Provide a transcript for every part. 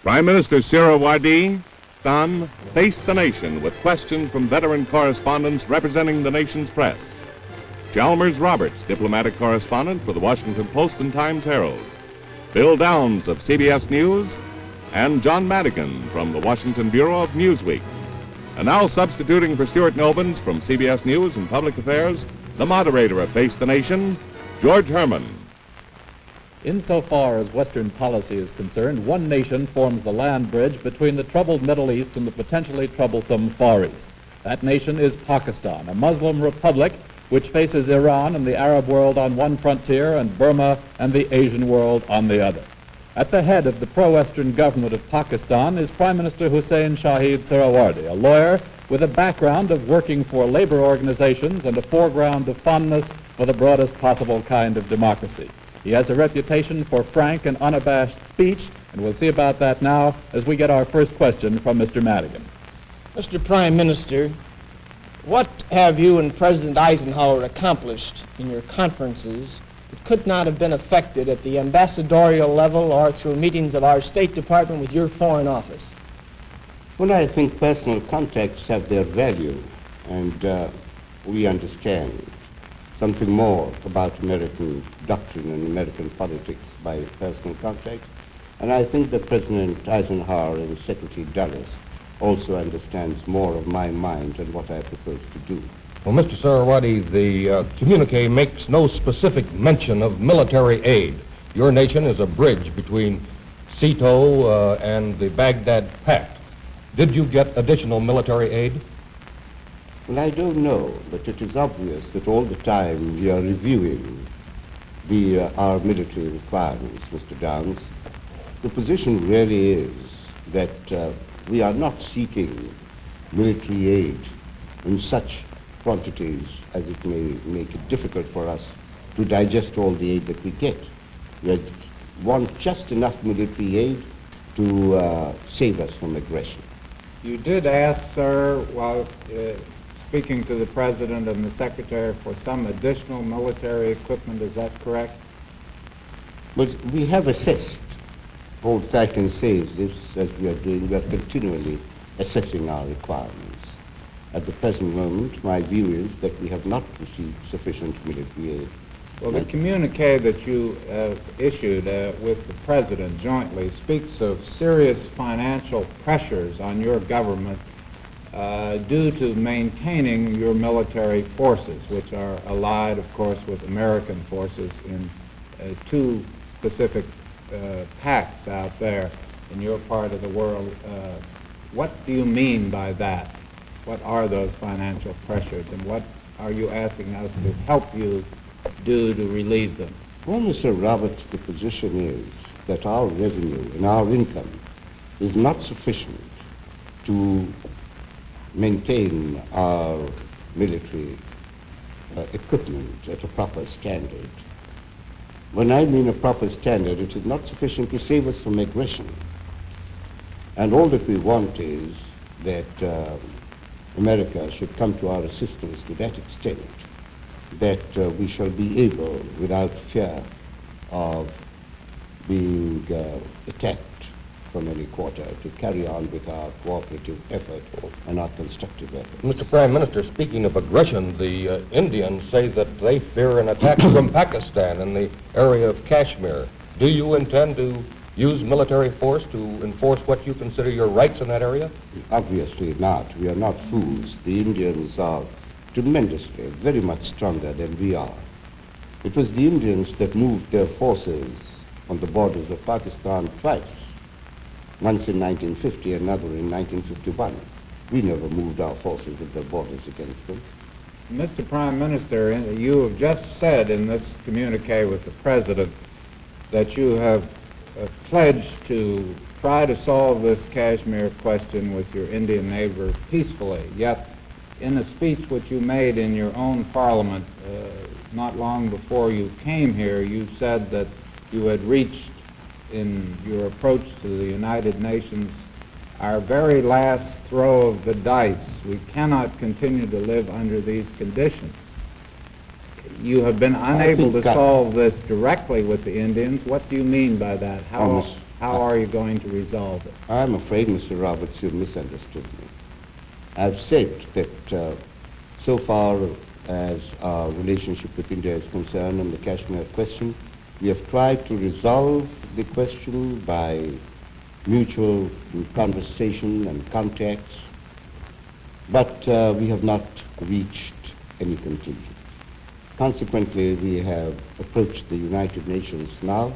Prime Minister Suhrawardy, Don, face the nation with questions from veteran correspondents representing the nation's press. Chalmers Roberts, diplomatic correspondent for the Washington Post and Times-Herald. Bill Downs of CBS News, and John Madigan from the Washington Bureau of Newsweek. And now substituting for Stuart Nobins from CBS News and Public Affairs, the moderator of Face the Nation, George Herman. Insofar as Western policy is concerned, one nation forms the land bridge between the troubled Middle East and the potentially troublesome Far East. That nation is Pakistan, a Muslim republic which faces Iran and the Arab world on one frontier and Burma and the Asian world on the other. At the head of the pro-Western government of Pakistan is Prime Minister Huseyn Shaheed Suhrawardy, a lawyer with a background of working for labor organizations and a foreground of fondness for the broadest possible kind of democracy. He has a reputation for frank and unabashed speech, and we'll see about that now as we get our first question from Mr. Madigan. Mr. Prime Minister, what have you and President Eisenhower accomplished in your conferences that could not have been effected at the ambassadorial level or through meetings of our State Department with your Foreign Office? Well, I think personal contacts have their value, and we understand something more about American doctrine and American politics by personal contacts. And I think that President Eisenhower and Secretary Dulles also understands more of my mind and what I propose to do. Well, Mr. Suhrawardy, the communique makes no specific mention of military aid. Your nation is a bridge between SEATO and the Baghdad Pact. Did you get additional military aid? Well, I don't know, but it is obvious that all the time we are reviewing our military requirements, Mr. Downs. The position really is that we are not seeking military aid in such quantities as it may make it difficult for us to digest all the aid that we get. We want just enough military aid to save us from aggression. You did ask, sir, while speaking to the President and the Secretary, for some additional military equipment. Is that correct? Well, we have assessed. All that I can say is this, as we are doing, we are continually assessing our requirements. At the present moment, my view is that we have not received sufficient military aid. Well, the communique that you issued with the President jointly speaks of serious financial pressures on your government due to maintaining your military forces, which are allied, of course, with American forces in two specific pacts out there in your part of the world. What do you mean by that? What are those financial pressures, and what are you asking us to help you do to relieve them? Well, Mr. Roberts, the position is that our revenue and our income is not sufficient to maintain our military equipment at a proper standard. When I mean a proper standard, it is not sufficient to save us from aggression. And all that we want is that America should come to our assistance to that extent that we shall be able, without fear of being attacked from any quarter, to carry on with our cooperative effort and our constructive effort. Mr. Prime Minister, speaking of aggression, the Indians say that they fear an attack from Pakistan in the area of Kashmir. Do you intend to use military force to enforce what you consider your rights in that area? Obviously not. We are not fools. The Indians are tremendously, very much stronger than we are. It was the Indians that moved their forces on the borders of Pakistan twice. Once in 1950, another in 1951. We never moved our forces at the borders against them. Mr. Prime Minister, you have just said in this communique with the President that you have pledged to try to solve this Kashmir question with your Indian neighbor peacefully. Yet, in a speech which you made in your own parliament not long before you came here, you said that you had reached, in your approach to the United Nations, our very last throw of the dice. We cannot continue to live under these conditions. You have been unable to solve this directly with the Indians. What do you mean by that? How How are you going to resolve it? I'm afraid, Mr. Roberts, you've misunderstood me. I've said that so far as our relationship with India is concerned on the Kashmir question, we have tried to resolve the question by mutual conversation and contacts, but we have not reached any conclusion. Consequently, we have approached the United Nations now,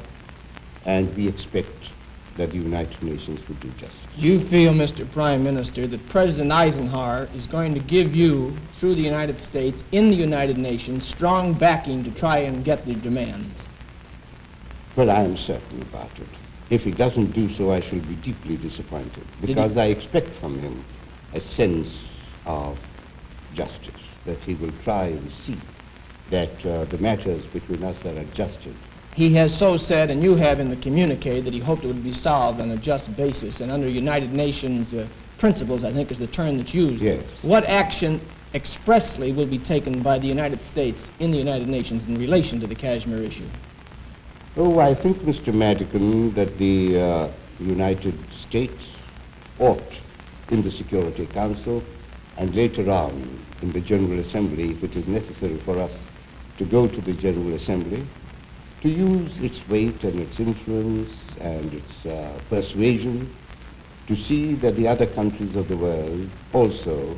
and we expect that the United Nations will do justice. You feel, Mr. Prime Minister, that President Eisenhower is going to give you, through the United States, in the United Nations, strong backing to try and get the demands? Well, I am certain about it. If he doesn't do so, I shall be deeply disappointed, because I expect from him a sense of justice, that he will try and see that the matters between us are adjusted. He has so said, and you have in the communique, that he hoped it would be solved on a just basis and under United Nations principles, I think is the term that's used. Yes. What action expressly will be taken by the United States in the United Nations in relation to the Kashmir issue? Oh, I think, Mr. Madigan, that the United States ought, in the Security Council, and later on in the General Assembly, if it is necessary for us to go to the General Assembly, to use its weight and its influence and its persuasion to see that the other countries of the world also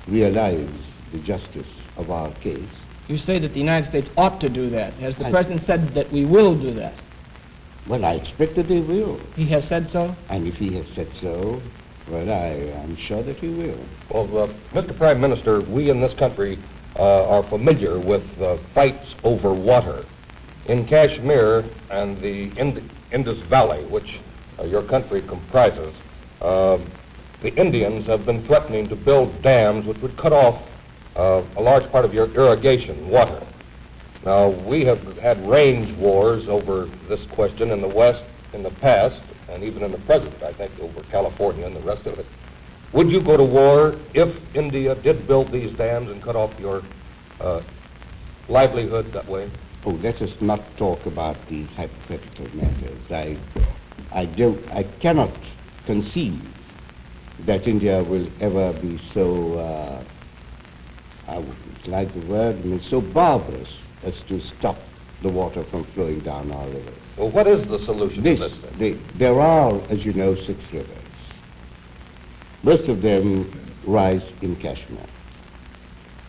realize the justice of our case. You say that the United States ought to do that. Has the President said that we will do that? Well, I expect that they will. He has said so? And if he has said so, well, I am sure that he will. Well, Mr. Prime Minister, we in this country are familiar with fights over water. In Kashmir and the Indus Valley, which your country comprises, the Indians have been threatening to build dams which would cut off a large part of your irrigation water. Now, we have had range wars over this question in the West in the past, and even in the present, I think, over California and the rest of it. Would you go to war if India did build these dams and cut off your livelihood that way? Oh, let us not talk about these hypothetical matters. I cannot conceive that India will ever be so, I would like the word, so barbarous as to stop the water from flowing down our rivers. Well, what is the solution to this then? There are, as you know, 6 rivers. Most of them rise in Kashmir.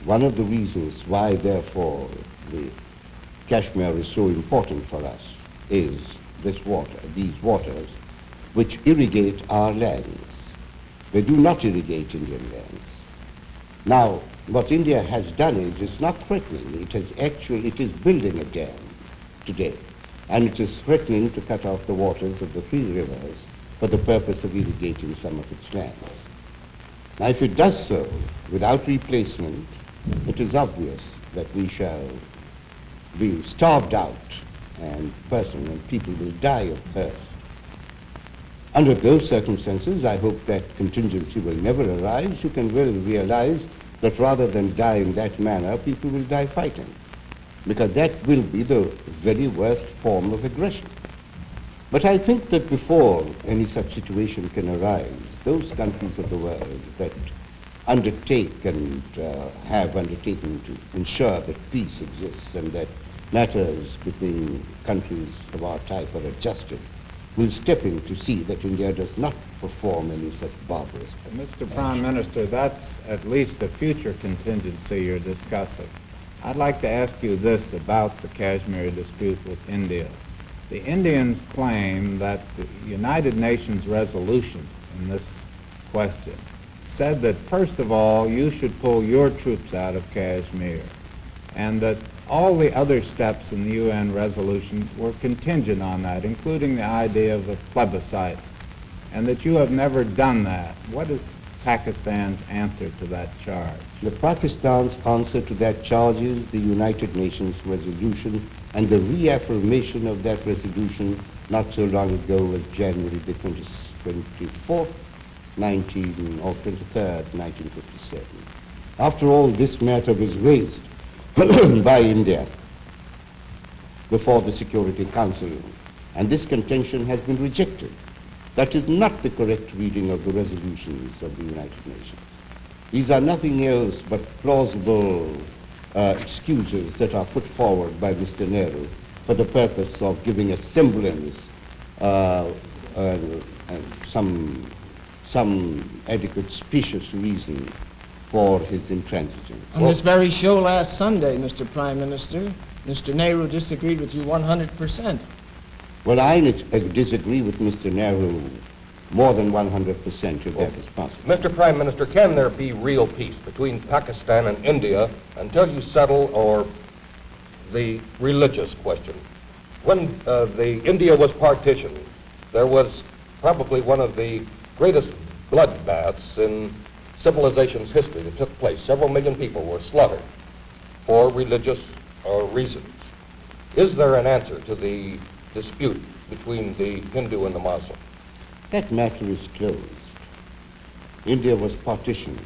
One of the reasons why, therefore, the Kashmir is so important for us is this water, these waters, which irrigate our lands. They do not irrigate Indian lands. Now, what India has done is, it's not threatening, it is building a dam today, and it is threatening to cut off the waters of the 3 rivers for the purpose of irrigating some of its lands. Now, if it does so without replacement, it is obvious that we shall be starved out, and people will die of thirst. Under those circumstances, I hope that contingency will never arise. You can well realize that rather than die in that manner, people will die fighting, because that will be the very worst form of aggression. But I think that before any such situation can arise, those countries of the world that undertake and have undertaken to ensure that peace exists and that matters between countries of our type are adjusted, will step in to see that India does not perform any such barbarous Mr. Prime Minister, that's at least a future contingency you're discussing. I'd like to ask you this about the Kashmir dispute with India. The Indians claim that the United Nations resolution in this question said that, first of all, you should pull your troops out of Kashmir, and that all the other steps in the UN resolution were contingent on that, including the idea of a plebiscite, and that you have never done that. What is Pakistan's answer to that charge? The Pakistan's answer to that charge is the United Nations resolution and the reaffirmation of that resolution not so long ago as January the 24th, 1957. After all, this matter was raised by India before the Security Council, and this contention has been rejected. That is not the correct reading of the resolutions of the United Nations. These are nothing else but plausible excuses that are put forward by Mr. Nehru for the purpose of giving a semblance, some adequate specious reason for his intransigence. On this very show last Sunday, Mr. Prime Minister, Mr. Nehru disagreed with you 100%. Well, I disagree with Mr. Nehru more than 100%, if that is possible. Mr. Prime Minister, can there be real peace between Pakistan and India until you settle the religious question? When India was partitioned, there was probably one of the greatest bloodbaths in civilization's history that took place. Several million people were slaughtered for religious reasons. Is there an answer to the dispute between the Hindu and the Muslim? That matter is closed. India was partitioned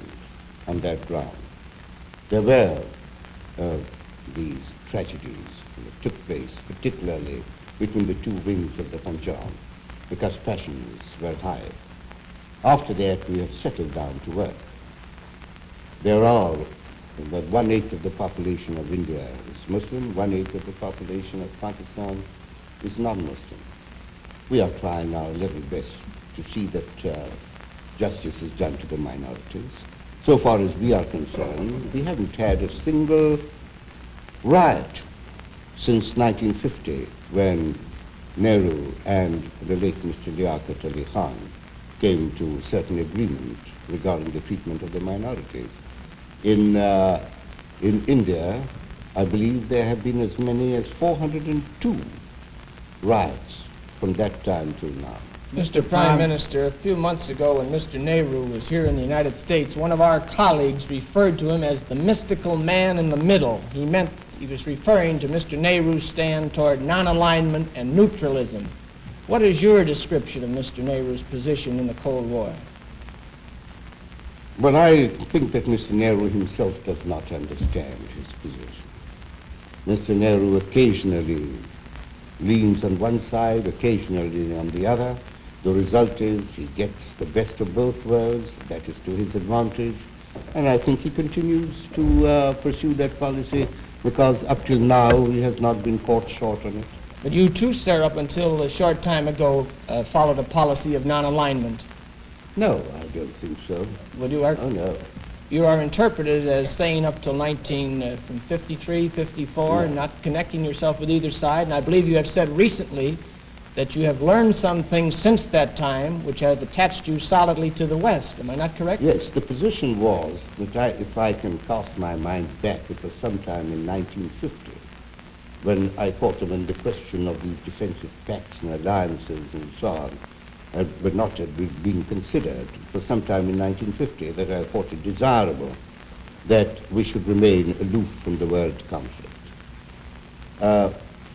on that ground. There were these tragedies that took place, particularly between the two wings of the Punjab, because passions were high. After that, we have settled down to work. There are about 1/8 of the population of India is Muslim, 1/8 of the population of Pakistan is non-Muslim. We are trying our level best to see that justice is done to the minorities. So far as we are concerned, we haven't had a single riot since 1950, when Nehru and the late Mr. Liaquat Ali Khan came to a certain agreement regarding the treatment of the minorities. In India, I believe there have been as many as 402 riots from that time till now. Mr. Prime Minister, a few months ago when Mr. Nehru was here in the United States, one of our colleagues referred to him as the mystical man in the middle. He was referring to Mr. Nehru's stand toward non-alignment and neutralism. What is your description of Mr. Nehru's position in the Cold War? But I think that Mr. Nehru himself does not understand his position. Mr. Nehru occasionally leans on one side, occasionally on the other. The result is he gets the best of both worlds. That is to his advantage. And I think he continues to pursue that policy because up till now he has not been caught short on it. But you too, sir, up until a short time ago, followed a policy of non-alignment. No, I don't think so. Well, you are, Oh, no. you are interpreted as saying up till from 53, 54, No. not connecting yourself with either side. And I believe you have said recently that you have learned some things since that time which have attached you solidly to the West. Am I not correct? Yes, the position was that if I can cast my mind back, it was sometime in 1950 when I thought when the question of these defensive pacts and alliances and so on were not being considered. It was sometime in 1950 that I thought it desirable that we should remain aloof from the world conflict.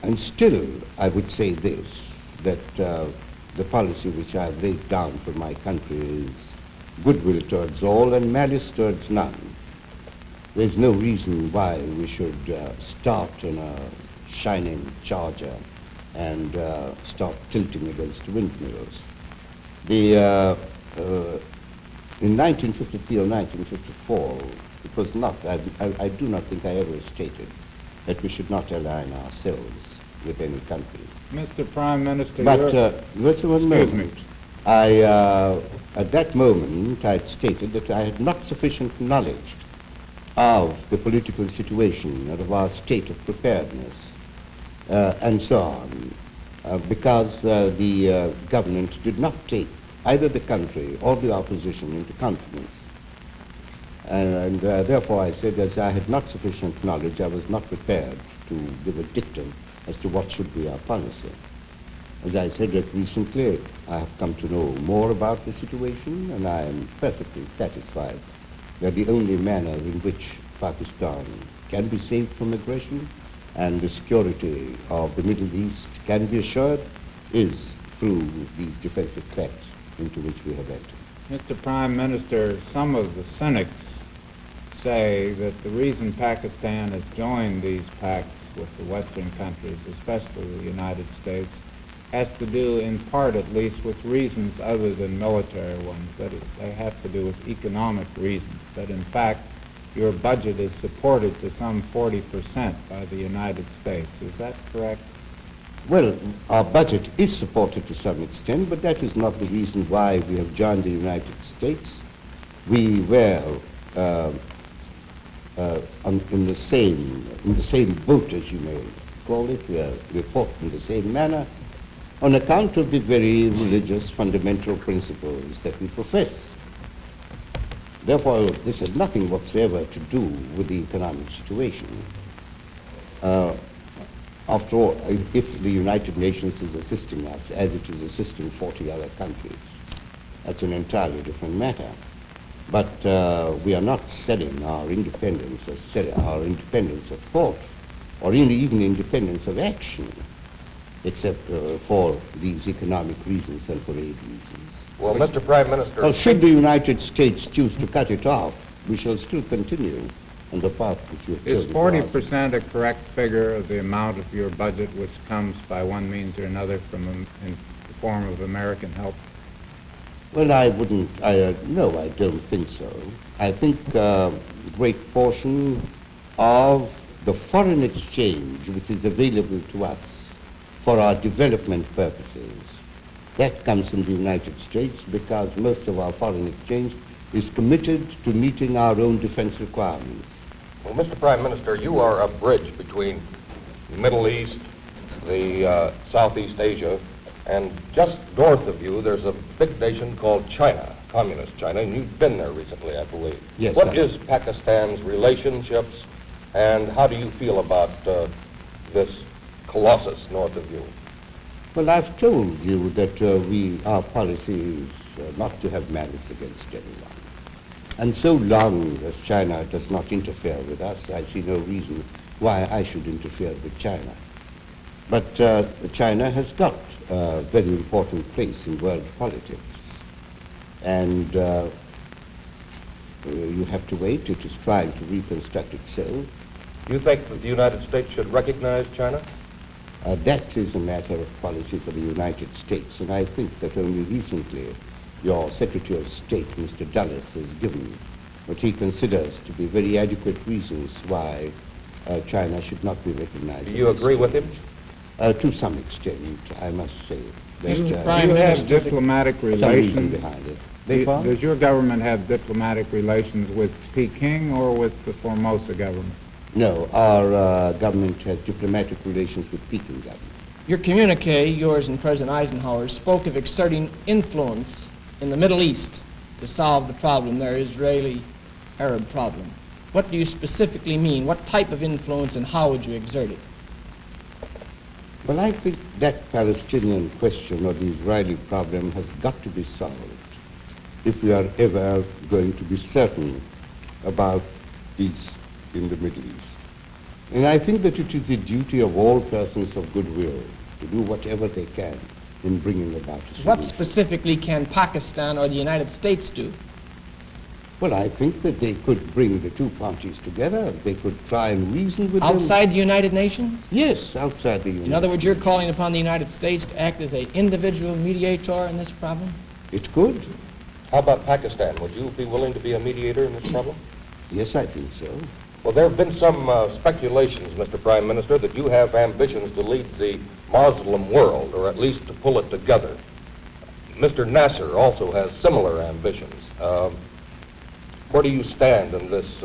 And still, I would say this, that the policy which I have laid down for my country is goodwill towards all and malice towards none. There's no reason why we should start on a shining charger and start tilting against windmills. In 1953 or 1954, it was not, I do not think I ever stated that we should not align ourselves with any countries. Mr. Prime Minister, But, just one excuse moment. me. At that moment, I had stated that I had not sufficient knowledge of the political situation or of our state of preparedness, and so on, because the government did not take either the country or the opposition into confidence. And therefore I said, as I had not sufficient knowledge, I was not prepared to give a dictum as to what should be our policy. As I said that recently, I have come to know more about the situation, and I am perfectly satisfied that the only manner in which Pakistan can be saved from aggression and the security of the Middle East can be assured is through these defensive pacts into which we have entered. Mr. Prime Minister, some of the cynics say that the reason Pakistan has joined these pacts with the Western countries, especially the United States, has to do, in part at least, with reasons other than military ones, that they have to do with economic reasons, that in fact your budget is supported to some 40% by the United States. Is that correct? Well, our budget is supported to some extent, but that is not the reason why we have joined the United States. We were in the same boat, as you may call it. We fought in the same manner on account of the very religious fundamental principles that we profess. Therefore, this has nothing whatsoever to do with the economic situation. After all, if the United Nations is assisting us, as it is assisting 40 other countries, that's an entirely different matter. But we are not selling our independence, or our independence of thought, or even independence of action, except for these economic reasons and for aid reasons. Well, Mr. Prime Minister... Well, should the United States choose to cut it off, we shall still continue on the path which you have chosen. Is 40% a correct figure of the amount of your budget which comes by one means or another from in the form of American help? Well, I don't think so. I think a great portion of the foreign exchange which is available to us for our development purposes, that comes from the United States, because most of our foreign exchange is committed to meeting our own defense requirements. Well, Mr. Prime Minister, you are a bridge between the Middle East, the Southeast Asia, and just north of you, there's a big nation called China, Communist China, and you've been there recently, I believe. Yes, What sir. is Pakistan's relationships, and how do you feel about this colossus north of you? Well, I've told you that our policy is not to have malice against anyone. And so long as China does not interfere with us, I see no reason why I should interfere with China. But China has got a very important place in world politics. And you have to wait. It is trying to reconstruct itself. You think that the United States should recognize China? That is a matter of policy for the United States, and I think that only recently your Secretary of State, Mr. Dulles, has given what he considers to be very adequate reasons why China should not be recognized. Do you agree with him? To some extent, I must say. Mr. Do Prime you have Minister, diplomatic some reason relations? behind it. Does your government have diplomatic relations with Peking or with the Formosa government? No, our government has diplomatic relations with Peking government. your communique, yours and President Eisenhower, spoke of exerting influence in the Middle East to solve the problem, their Israeli-Arab problem. What do you specifically mean? What type of influence, and how would you exert it? Well, I think that Palestinian question or the Israeli problem has got to be solved if we are ever going to be certain about peace in the Middle East. And I think that it is the duty of all persons of goodwill to do whatever they can in bringing about a solution. What specifically can Pakistan or the United States do? Well, I think that they could bring the two parties together. They could try and reason with them. Outside the United Nations? Yes, outside the United In other words, you're calling upon the United States to act as an individual mediator in this problem? It could. How about Pakistan? Would you be willing to be a mediator in this problem? Yes, I think so. Well, there have been some speculations, Mr. Prime Minister, that you have ambitions to lead the Muslim world, or at least to pull it together. Mr. Nasser also has similar ambitions. Where do you stand in this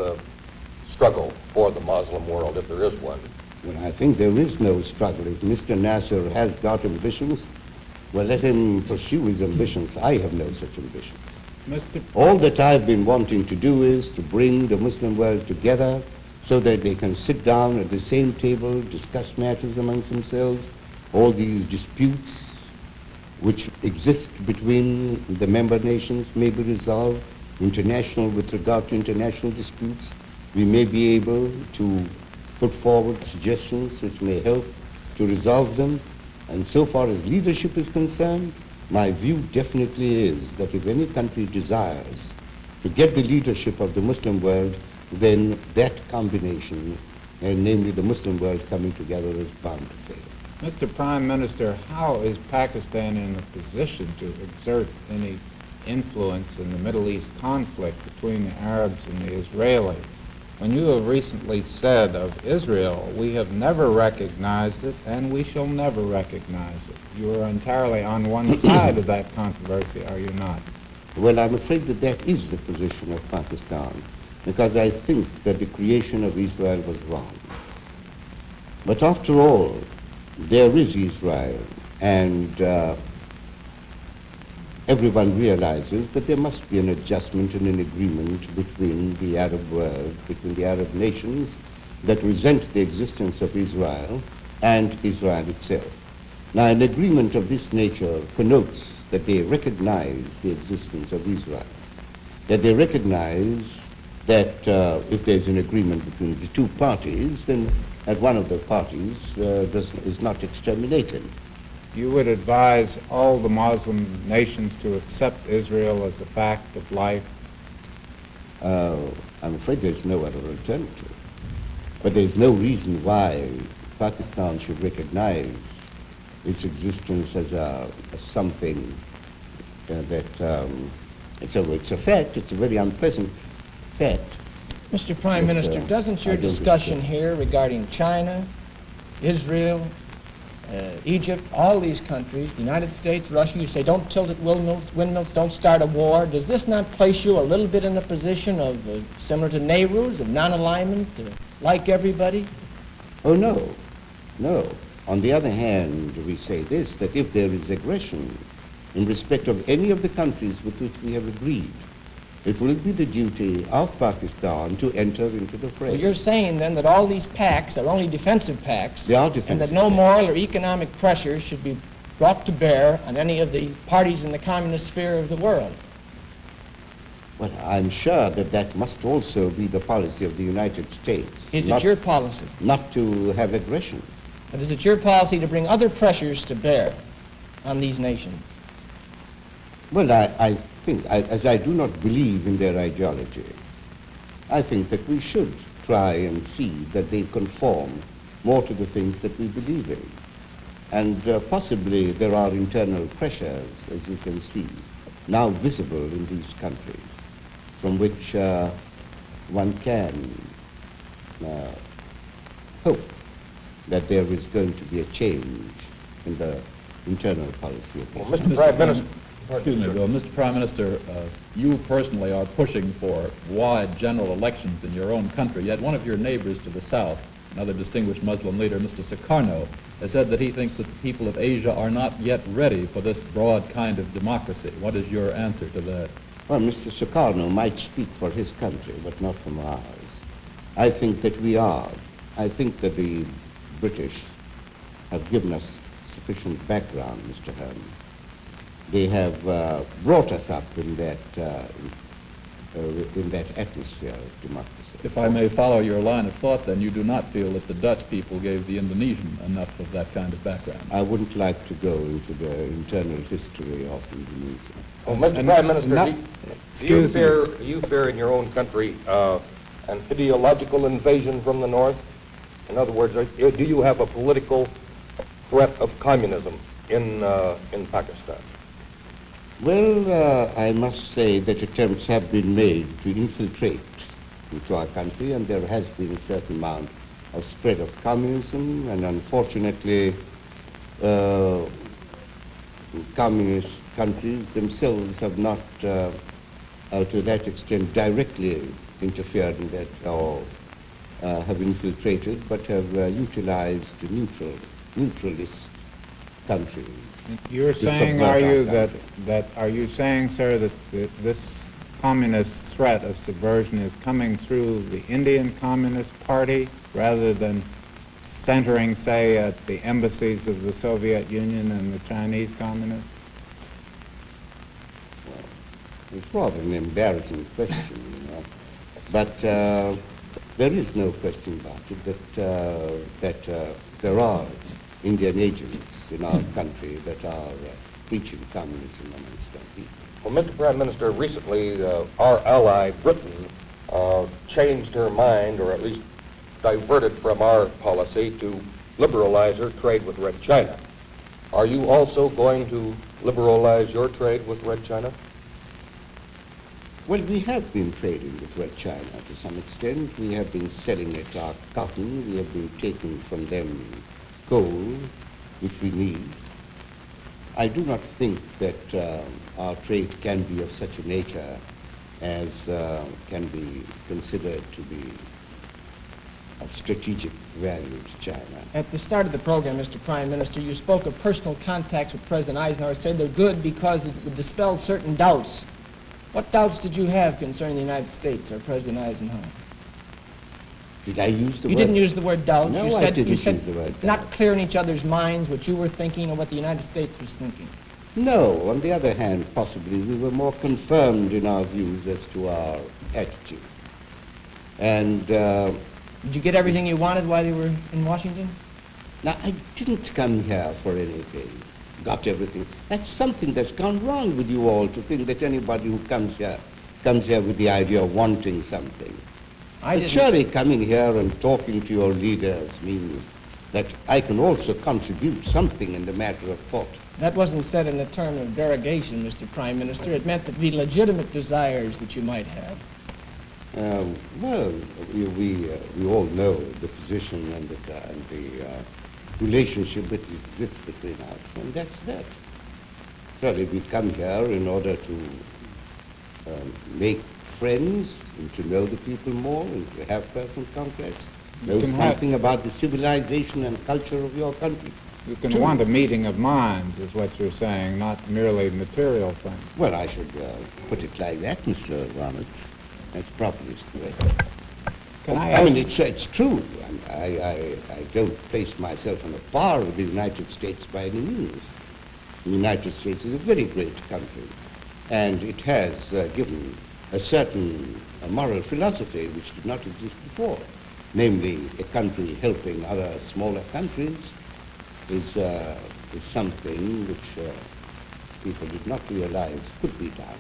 struggle for the Muslim world, if there is one? Well, I think there is no struggle. If Mr. Nasser has got ambitions, well, let him pursue his ambitions. I have no such ambitions. All that I've been wanting to do is to bring the Muslim world together so that they can sit down at the same table, discuss matters amongst themselves. All these disputes which exist between the member nations may be resolved. With regard to international disputes, we may be able to put forward suggestions which may help to resolve them. And so far as leadership is concerned, my view definitely is that if any country desires to get the leadership of the Muslim world, then that combination, and namely the Muslim world coming together, is bound to fail. Mr. Prime Minister, how is Pakistan in a position to exert any influence in the Middle East conflict between the Arabs and the Israelis? When you have recently said of Israel, we have never recognized it and we shall never recognize it. You are entirely on one side of that controversy, are you not? Well, I'm afraid that that is the position of Pakistan, because I think that the creation of Israel was wrong. But after all, there is Israel, and everyone realizes that there must be an adjustment and an agreement between the Arab world, between the Arab nations that resent the existence of Israel and Israel itself. Now, an agreement of this nature connotes that they recognize the existence of Israel, that they recognize that if there's an agreement between the two parties, then that one of the parties is not exterminated. You would advise all the Muslim nations to accept Israel as a fact of life? I'm afraid there's no other alternative. But there's no reason why Pakistan should recognize its existence as something that it's a fact. It's a very unpleasant fact. Mr. Prime Minister, doesn't your discussion here regarding China, Israel, Egypt, all these countries, the United States, Russia, you say don't tilt at windmills, don't start a war. Does this not place you a little bit in the position of, similar to Nehru's, of non-alignment, like everybody? Oh, no. No. On the other hand, we say this, that if there is aggression in respect of any of the countries with which we have agreed, it will be the duty of Pakistan to enter into the fray. Well, you're saying then that all these pacts are only defensive pacts, They are defensive and that no pacts. moral or economic pressures should be brought to bear on any of the parties in the communist sphere of the world. Well, I'm sure that that must also be the policy of the United States. Is not, it your policy? Not to have aggression. But is it your policy to bring other pressures to bear on these nations? Well, I think, as I do not believe in their ideology, I think that we should try and see that they conform more to the things that we believe in. And possibly there are internal pressures, as you can see, now visible in these countries, from which one can hope that there is going to be a change in the internal policy of Well, these Mr. Prime Minister. Excuse me, Bill. Mr. Prime Minister, you personally are pushing for wide general elections in your own country, yet one of your neighbors to the south, another distinguished Muslim leader, Mr. Sukarno, has said that he thinks that the people of Asia are not yet ready for this broad kind of democracy. What is your answer to that? Well, Mr. Sukarno might speak for his country, but not from ours. I think that we are. I think that the British have given us sufficient background, Mr. Hearn. They have brought us up in that atmosphere of democracy. If I may follow your line of thought, then you do not feel that the Dutch people gave the Indonesian enough of that kind of background. I wouldn't like to go into the internal history of Indonesia. Well, Mr. Prime Minister, do you fear in your own country an ideological invasion from the North? In other words, do you have a political threat of communism in Pakistan? Well, I must say that attempts have been made to infiltrate into our country, and there has been a certain amount of spread of communism, and unfortunately, communist countries themselves have not, to that extent, directly interfered in that or have infiltrated, but have utilized neutralist countries. You're saying, are you saying, sir, that this communist threat of subversion is coming through the Indian Communist Party rather than centering, say, at the embassies of the Soviet Union and the Chinese Communists? Well, it's rather an embarrassing question, you know. But there is no question about it that there are Indian agents in our country that are preaching communism amongst our people. Well, Mr. Prime Minister, recently our ally, Britain, changed her mind, or at least diverted from our policy to liberalize her trade with Red China. Are you also going to liberalize your trade with Red China? Well, we have been trading with Red China to some extent. We have been selling it our cotton. We have been taking from them coal, which we need. I do not think that our trade can be of such a nature as can be considered to be of strategic value to China. At the start of the program, Mr. Prime Minister, you spoke of personal contacts with President Eisenhower, said they're good because it would dispel certain doubts. What doubts did you have concerning the United States or President Eisenhower? Did I use the word? You didn't use the word doubts. No, you I said, didn't you said use the word not doubt. clear in each other's minds what you were thinking or what the United States was thinking. No, on the other hand, possibly we were more confirmed in our views as to our attitude. And Did you get everything you wanted while you were in Washington? now, I didn't come here for anything. Got everything. That's something that's gone wrong with you all, to think that anybody who comes here with the idea of wanting something. But surely coming here and talking to your leaders means that I can also contribute something in the matter of thought. That wasn't said in the term of derogation, Mr. Prime Minister. It meant that the legitimate desires that you might have. Well, we all know the position and the relationship that exists between us, and that's that. Surely we come here in order to make friends and to know the people more and to have personal contacts, know something about the civilization and culture of your country. You can want a meeting of minds, is what you're saying, not merely material things. Well, I should put it like that, Mr. Roberts. That's properly correct. Can I I ask? mean, it's true. I don't place myself on a par with the United States by any means. The United States is a very great country, and it has given a certain moral philosophy which did not exist before. Namely, a country helping other smaller countries is something which people did not realize could be done.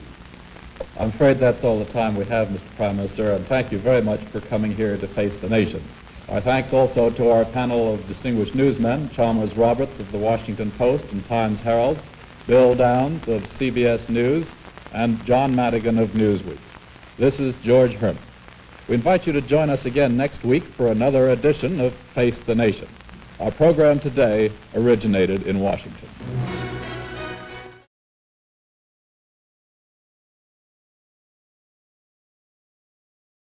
I'm afraid that's all the time we have, Mr. Prime Minister, and thank you very much for coming here to face the nation. Our thanks also to our panel of distinguished newsmen, Chalmers Roberts of the Washington Post and Times Herald, Bill Downs of CBS News, and John Madigan of Newsweek. This is George Herman. We invite you to join us again next week for another edition of Face the Nation. Our program today originated in Washington.